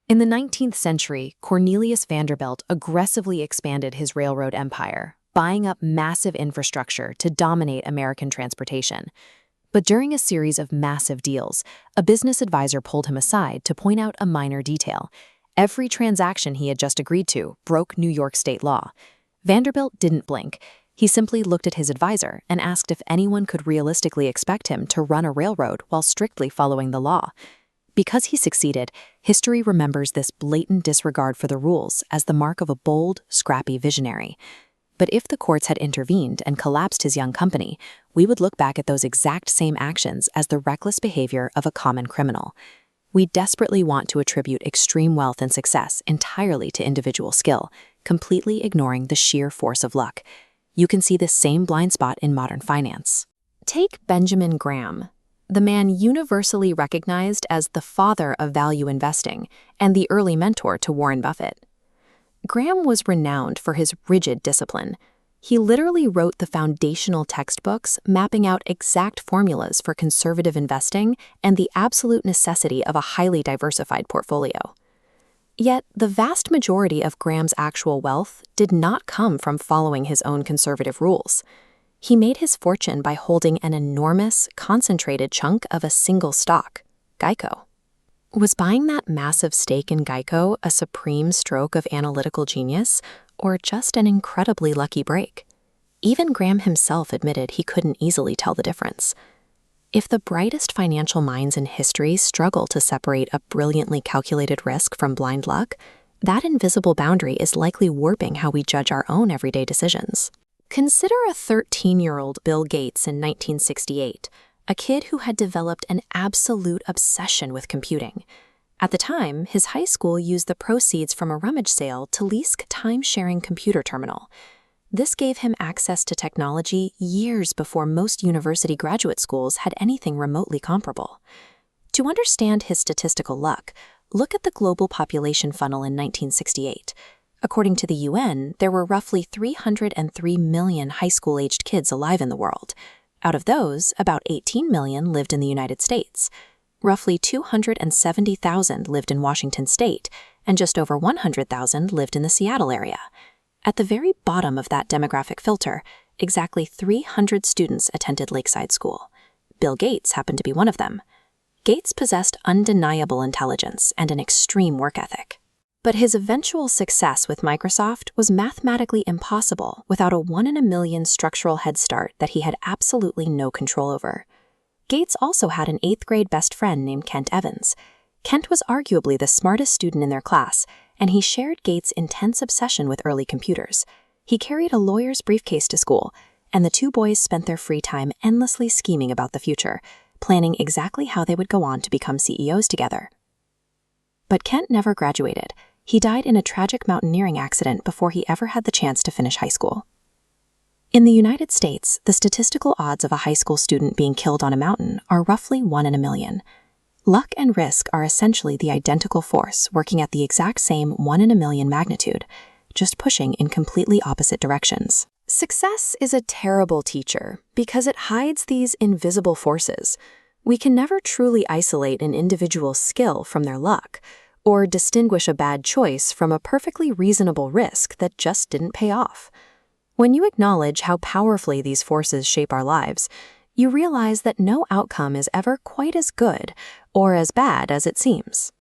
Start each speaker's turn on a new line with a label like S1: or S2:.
S1: In the 19th century, Cornelius Vanderbilt aggressively expanded his railroad empire, buying up massive infrastructure to dominate American transportation. But during a series of massive deals, a business advisor pulled him aside to point out a minor detail. Every transaction he had just agreed to broke New York state law. Vanderbilt didn't blink. He simply looked at his advisor and asked if anyone could realistically expect him to run a railroad while strictly following the law. Because he succeeded, history remembers this blatant disregard for the rules as the mark of a bold, scrappy visionary. But if the courts had intervened and collapsed his young company, we would look back at those exact same actions as the reckless behavior of a common criminal. We desperately want to attribute extreme wealth and success entirely to individual skill, completely ignoring the sheer force of luck. You can see this same blind spot in modern finance. Take Benjamin Graham, the man universally recognized as the father of value investing and the early mentor to Warren Buffett. Graham was renowned for his rigid discipline. He literally wrote the foundational textbooks mapping out exact formulas for conservative investing and the absolute necessity of a highly diversified portfolio. Yet, the vast majority of Graham's actual wealth did not come from following his own conservative rules. He made his fortune by holding an enormous, concentrated chunk of a single stock, Geico. Was buying that massive stake in Geico a supreme stroke of analytical genius, or just an incredibly lucky break? Even Graham himself admitted he couldn't easily tell the difference. If the brightest financial minds in history struggle to separate a brilliantly calculated risk from blind luck, that invisible boundary is likely warping how we judge our own everyday decisions. Consider a 13-year-old Bill Gates in 1968, a kid who had developed an absolute obsession with computing. At the time, his high school used the proceeds from a rummage sale to lease a time-sharing computer terminal. This gave him access to technology years before most university graduate schools had anything remotely comparable. To understand his statistical luck, look at the global population funnel in 1968. According to the UN, there were roughly 303 million high school-aged kids alive in the world. Out of those, about 18 million lived in the United States. Roughly 270,000 lived in Washington state, and just over 100,000 lived in the Seattle area. At the very bottom of that demographic filter, exactly 300 students attended Lakeside School. Bill Gates happened to be one of them. Gates possessed undeniable intelligence and an extreme work ethic. But his eventual success with Microsoft was mathematically impossible without a 1 in a million structural head start that he had absolutely no control over. Gates also had an 8th grade best friend named Kent Evans. Kent was arguably the smartest student in their class, and he shared Gates' intense obsession with early computers. He carried a lawyer's briefcase to school, and the two boys spent their free time endlessly scheming about the future, planning exactly how they would go on to become CEOs together. But Kent never graduated. He died in a tragic mountaineering accident before he ever had the chance to finish high school. In the United States, the statistical odds of a high school student being killed on a mountain are roughly 1 in a million. Luck and risk are essentially the identical force working at the exact same 1 in a million magnitude, just pushing in completely opposite directions. Success is a terrible teacher because it hides these invisible forces. We can never truly isolate an individual's skill from their luck, or distinguish a bad choice from a perfectly reasonable risk that just didn't pay off. When you acknowledge how powerfully these forces shape our lives, you realize that no outcome is ever quite as good or as bad as it seems.